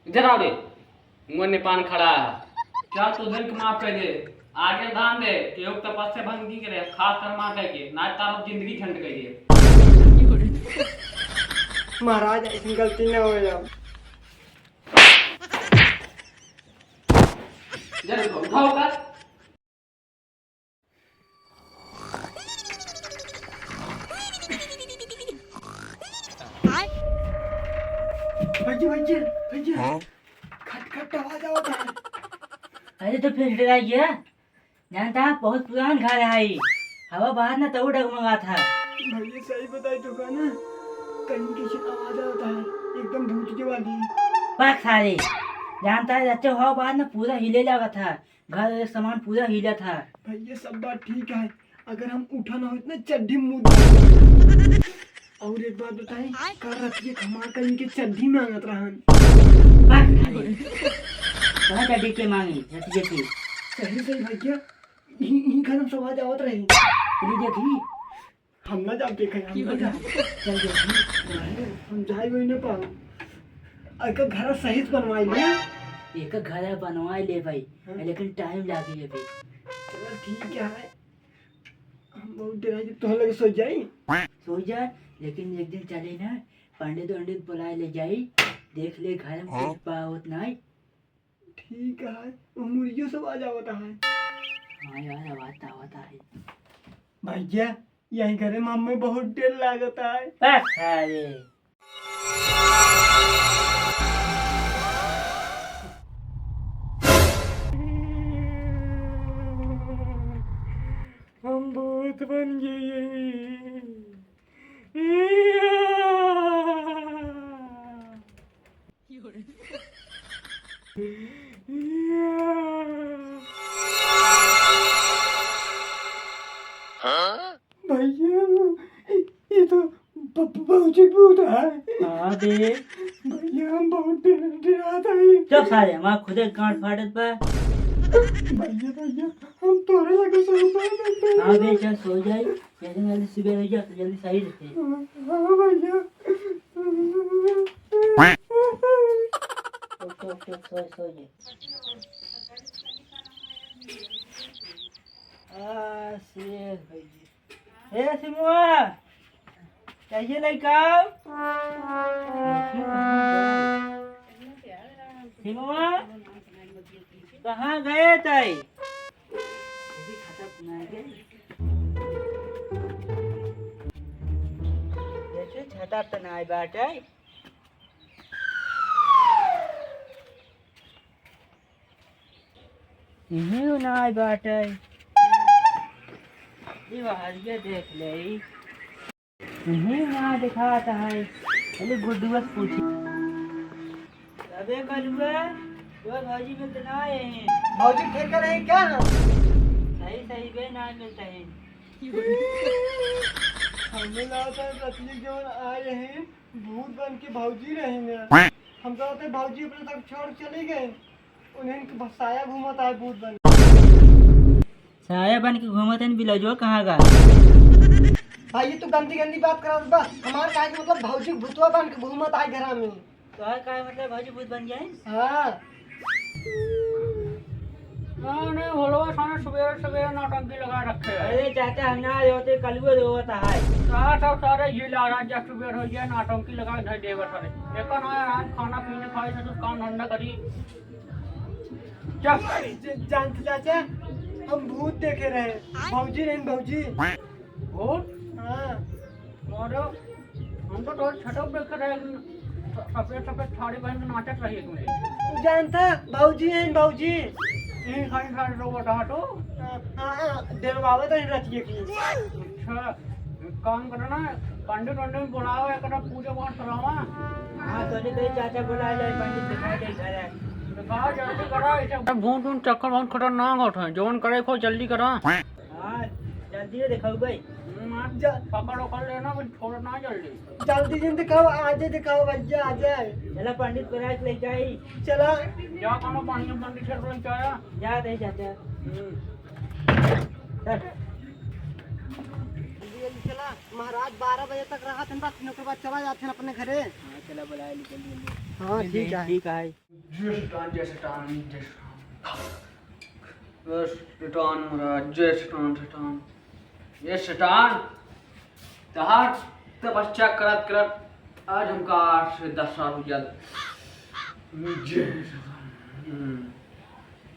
इधर आओ रे। मुंह ने पान खड़ा है। चल तू दिन माफ कर दे। आगे ध्यान दे कि योग तपस्या भंग की करे खास कर मार के ना तारो जिंदगी झंड गई है। महाराज ऐसी गलती ना हो जाओ। जरूर उठाओ कर। भैया भैया भैया खट खट आवाज आवता है। अरे तो फिर डराइए जानता है बहुत पुरान घर है हवा बाहर ना तो डगमगा था। भैया सही बताई तो का ना कहीं किसी आवाज आता है एकदम भूत की वाली। पाक सारे जानता है अच्छे हवा बाहर ना पूरा हिले लगा था घर सामान पूरा हिला था। भैया सब बात ठीक है अगर हम उठा ना हो इतना चड्डी मुँह। और एक बात बताएं कर रखिए खमा कर इनके चड्डी में आगत रहन। पाक सारे कहाँ चड्डी के मांगी जैसे जैसे सही सही भैया ही खरम सब आवाज आवत रही। चली देखी हम ना जाब देखे हम ना जाब चल देखी हम जाए वही ना पाओ अगर घर सही से बनवाई ले। एक घर बनवाए ले भाई लेकिन टाइम लगी अभी। चलो ठीक है हम बहुत देर है तो लगे सो जाई सो जा लेकिन एक दिन चले ना पंडित वंडित बुलाए ले जाई देख ले घर में कुछ पावत नहीं। ठीक है वो मुर्गियों सब आ जाता है। हाँ यार आवाज आवता है भैया यही घरे मम्मी बहुत देर लागता है। अरे हम भूत बन गए। भैया ये तो बहुजी भूत है। हाँ बे भैया हम बहुत डराता है। चुप सारे माँ खुद गांठ फाटत बा। भैया भैया हम तोरे लगे सो पाए। हाँ बे चल सो जाए जल्दी जल्दी सुबह हो जा जल्दी सही रहते। हाँ भैया चुप चुप सो जा। से भैया ए सिमुआ चाहिए लड़का सिमुआ कहाँ गए थे? छाता तो नहीं बाटे नहीं नहीं बाटे ये देख ले नहीं ना दिखाता है पहले गुड्डू बस पूछी अबे कलुआ वो भाजी मिलते ना आए हैं भौजी ठेका रहे क्या? सही सही बे ना मिलता है। हमें लगता है रतली जवन आए हैं भूत बन के भौजी रहेंगे। हम तो होते भौजी अपने तक छोड़ चले गए उन्हें साया घूमता है भूत बन। साया बन के घूमते हैं बिलजो कहाँ का? भाई ये तो गंदी गंदी बात करा बा हमारे काहे के मतलब भौजी भूतवा बन के घूमत आए घर में। तो का मतलब भाजी भूत बन जाए? हाँ नहीं होलो साने सवेरे सवेरे नौटंकी लगा रखे है। अरे चाचा हम ना होते कलुआ होता है सब सारे ये लगा जब सुबह हो जाए नौटंकी लगा इधर देवर सारे एक ना आराम खाना पीने खाए तो काम धंधा करी। जानते चाचा हम भूत देखे रहे भौजी नहीं भौजी भूत हाँ और हम तो छटक देख रहे सफेद सफेद साड़ी पहन के नाचत रही तुम्हें जानता भौजी हैं भौजी तीन साड़ी साड़ी लोग हटो। देवबाबा तो रखिए की। अच्छा एक काम करो ना पंडित वंडित बुलाओ एक पूजा पाठ करावा। हाँ तो नहीं चाचा बुला ले पंडित दिखाई दे घर है दिखाओ जल्दी करो इसे भूत भूत चक्कर बहुत खतरनाक होते हैं जोन करे खो जल्दी करो। हाँ जल्दी दिखाओ भाई पकड़ो कर लेना फिर छोड़ना जल्दी जल्दी जल्दी दिखाओ आज दिखाओ भैया आ जाए। चला पंडित बुला के ले जाई चला जा करो पानी पंडित से रोल चाया जा दे चाचा चला महाराज 12 बजे तक रहा था बस के बाद चला जाते हैं अपने घरे। हाँ चला बुला ले जल्दी हाँ ठीक है ठीक है। जय शैतान जय शैतान जय शैतान महाराज जय शैतान शैतान ये शैतान तहार तपस्या करत करत आज हमका 8 से 10 साल हो जात जय शैतान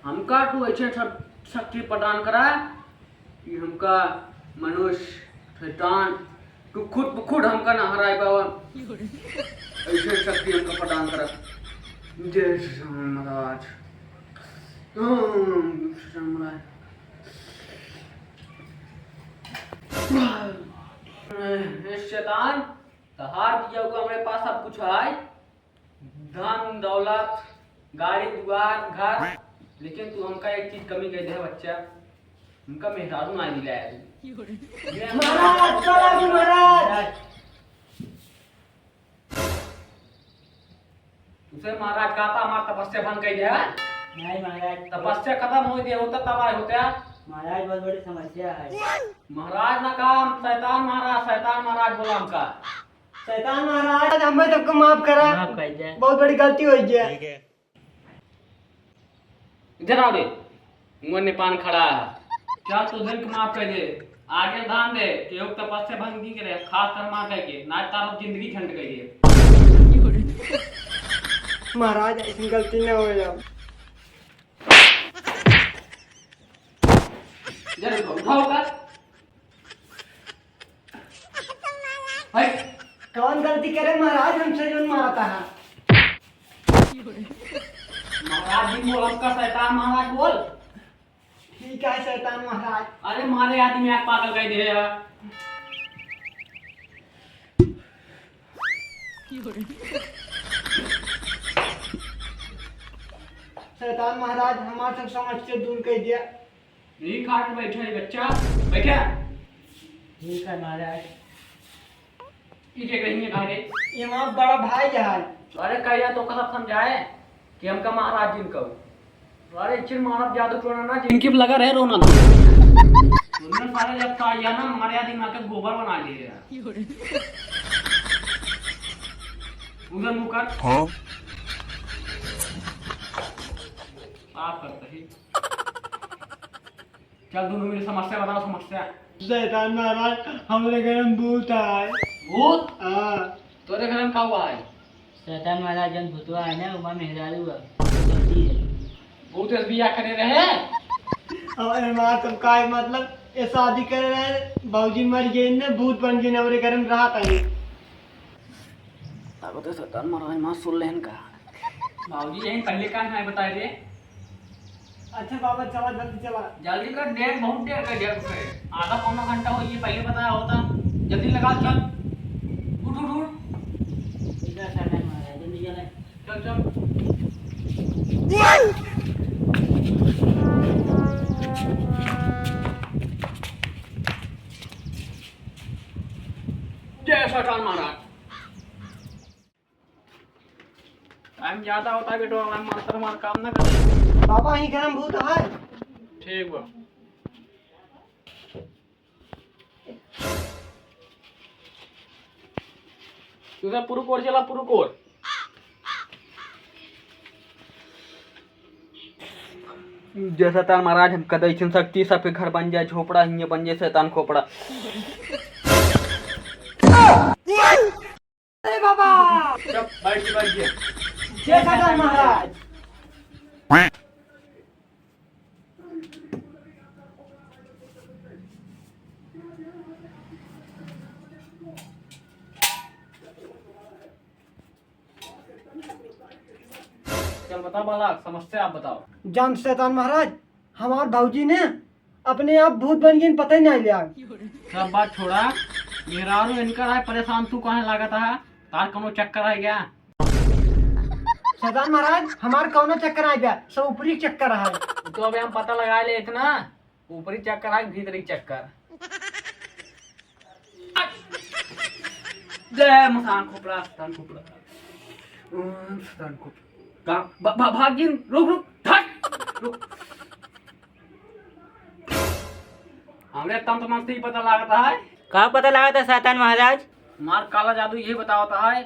हमका तू ऐसे सब शक्ति प्रदान करा कि हमका मनुष्य शैतान तू खुद हमका ना हराए बाबा ऐसे शक्ति हमका प्रदान करा जय श्री महाराज श्री महाराज शैतान तहार दिया हुआ हमारे पास सब कुछ है धन दौलत गाड़ी दुआर घर लेकिन तू हमका एक चीज कमी कह दे बच्चा हमका मेहरारू ना दिलाया महाराज महाराज उसे महाराज कहता हमारा तपस्या भंग कर दिया नहीं महाराज, तपस्या खत्म हो गया होता तब आए होते महाराज बहुत बड़ी समस्या है। महाराज ना काम शैतान महाराज बोला हमका शैतान महाराज हमें सबको माफ करा, माफ कर दे। बहुत बड़ी गलती हो गया। इधर आओ रे मुंह में पान खड़ा है चल तो दिन को माफ कर दे आगे ध्यान दे कि योग तपस्या भंग नहीं करे खास कर मां कह के ना तारो जिंदगी झंड गई महाराज ऐसी गलती न हो जाओ। जरा उठाओ कर भाई कौन गलती करे महाराज, हमसे जो मारता है। महाराज जी बोल हमका शैतान महाराज बोल ठीक है शैतान महाराज। अरे मारे आदमी आग पागल कह दे रहा शैतान महाराज हमारे सब समस्या दूर कर दिया। यही खाट में बैठा है बच्चा बैठा ठीक है महाराज। पीछे कहीं घाटे ये वहाँ बड़ा भाई है। अरे कहिया तो कसा समझाए कि हमका महाराज जिन कहो अरे चिर मानव जादू टोना ना जिनकी लगा रहे रोना उन्होंने सारे जब का आया ना हमारे आदमी आके गोबर बना लिए उधर मुंह कर साफ करते ही चल दोनों मेरी समस्या बताओ समस्या शैतान महाराज हमारे घर में भूत है। भूत हाँ तोरे घर में का हुआ है शैतान महाराज जन भूतवा है ना उमा मेहरारू है गलती है। भूत से बियाह करे रहे और हमारा सब का मतलब ये शादी कर रहे बाबूजी मर गए ने भूत बन गए हमारे घर में रहा था। ताको तो शैतान महाराज मां सुन लेन का बाबूजी यही पहले काम है बता दे अच्छा बाबा चला जल्दी चला। जल्दी कर देर बहुत देर कर दिया आधा पौना घंटा हो ये पहले बताया होता जल्दी लगा चल उठ उठ उठ इधर शैतान महाराज जल्दी चले। चल चल जय शैतान महाराज टाइम ज्यादा होता है बेटो मंत्र हमारा काम ना करे बाबा ही घर में भूत है। ठीक बा तुझा पुरु कोड चला पुरु कोड जय शैतान महाराज हम कदई छिन शक्ति सब पे घर बन जाए झोपड़ा हिंगे बन जाए शैतान खोपड़ा अरे बाबा चुप बैठ जय शैतान महाराज। चल बता बालक समस्या आप बताओ जान शैतान महाराज हमारे भाऊजी ने अपने आप भूत बन गए पता ही नहीं लिया। सब बात छोड़ा मेहरारू इनकर है परेशान तू कहाँ लागत है तार कोनो चक्कर है क्या शैतान महाराज हमारे कौन चक्कर आ गया सब ऊपरी चक्कर है। तो अभी हम पता लगा ले इतना ऊपरी चक्कर है भीतरी चक्कर जय मसान खोपड़ा स्थान खोपड़ा स्थान खोपड़ा भागिन रुक रुक ठक रुक हमरे तंत्र मंत्र ही पता लगता है कहाँ पता लगा था शैतान महाराज? मार काला जादू यही बताता है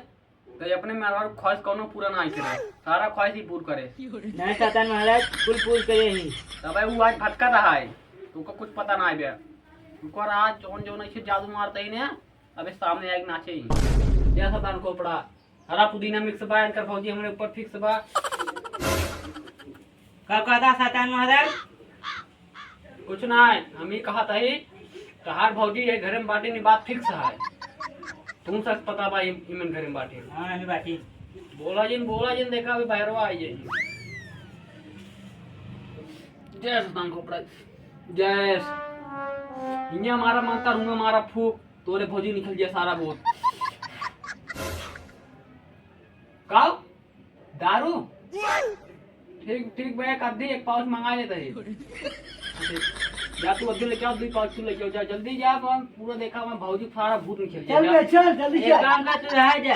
तो ये अपने मेहरबान ख्वाहिश कोनो पूरा ना करे, सारा ख्वाहिश ही पूरा करे। नहीं शैतान महाराज पुल करे ही। तब भाई वो आज भटका रहा है, तुमको कुछ पता ना है बे। तुमको आज जोन जोन ऐसे जादू मारते ही ने, अबे सामने आएगी नाचे ही। क्या शैतान को पड़ा, हरा पुदीना मिक्स बा, इनकर फौजी हमारे ऊपर फिक्स बा। कब कहा था शैतान महाराज? कुछ ना है, हम ही कहा था ही तहार भौजी ये घर में बाटे नहीं, बात फिक्स है। तुम सच पता भाई इमन घर में बाटे। हाँ अभी बाकी बोला जिन देखा अभी बाहरवा आई जाइए। जय शैतान को पड़ा, जय। इन्हें हमारा माता रूंगा हमारा फूक, तोरे भौजी निकल गया सारा बोल। काओ दारू ठीक भैया कर दी, एक पाउच मंगा लेते है। जा तू अब्दुल लेके आओ, 2 पाउच तू लेके आओ, जा जल्दी जा। मैं पूरा देखा, मैं भौजी सारा भूत निकल चल गया। बे चल जल्दी एक चल। काम कर तू रह जा।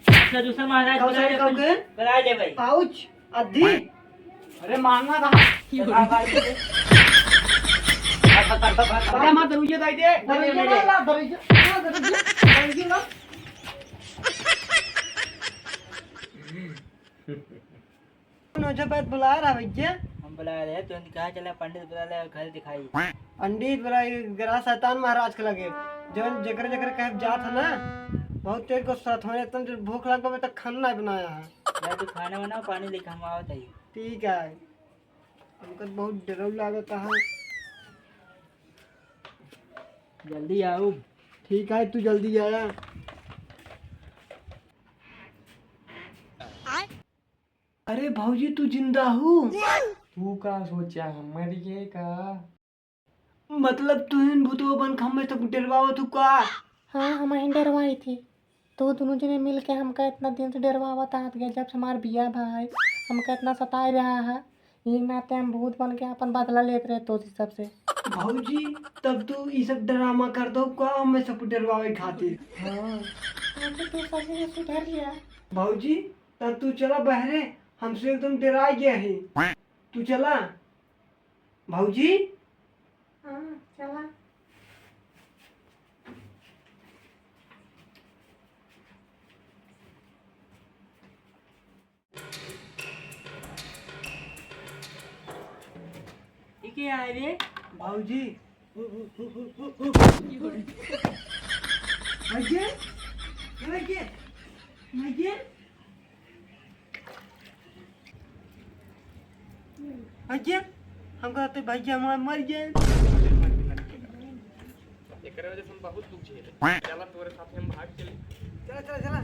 अच्छा दूसरा महाराज कब से कहोगे? बुला ले भाई। पाउच आधी अरे मांगना था। अरे मत रुइए दाई दे। दरवाजा ला दरवाजा ला। नौजा बात बुला रहा भैया। हम बुला रहे हैं, तुरंत कहा चला पंडित बुला ले, घर दिखाई। पंडित बुला गरा शैतान महाराज के लगे, जौन जकर जकर कहे जात है ना, बहुत तेज को साथ होने तन जो भूख लग पावे तक खाना नहीं बनाया है। मैं तो खाना बनाओ, पानी लेके हम आवत है। ठीक है, हमको बहुत डर लगता है। जल्दी आओ। ठीक है तू जल्दी आया। अरे भौजी तू जिंदा हूँ? तू का सोचा मर गए का? मतलब तू इन भूतों बन खम्बे तक डरवाओ तू का? हाँ हम ही डरवाई थी, तो दोनों जने मिल के हमका इतना दिन से डरवावा तात गया। जब से हमार बिया भाई हमका इतना सताए रहा है, ये नाते हम भूत बन के अपन बदला लेते रहे तो सबसे। भौजी तब तू ये सब ड्रामा कर दो का हमें सब डरवावे खातिर? हाँ तो सभी से सुधर गया। भौजी तब तू चला बहरे, हमसे एकदम डरा गया है। तू चला भौजी। हाँ चला। ठीक है रे भौजी भैया भैया भैया भैया हम कहते भैया हमारे मर गए। एकरे वजह से हम बहुत दुख झेले। चला तोरे साथ हम भाग चले। चला चला चला।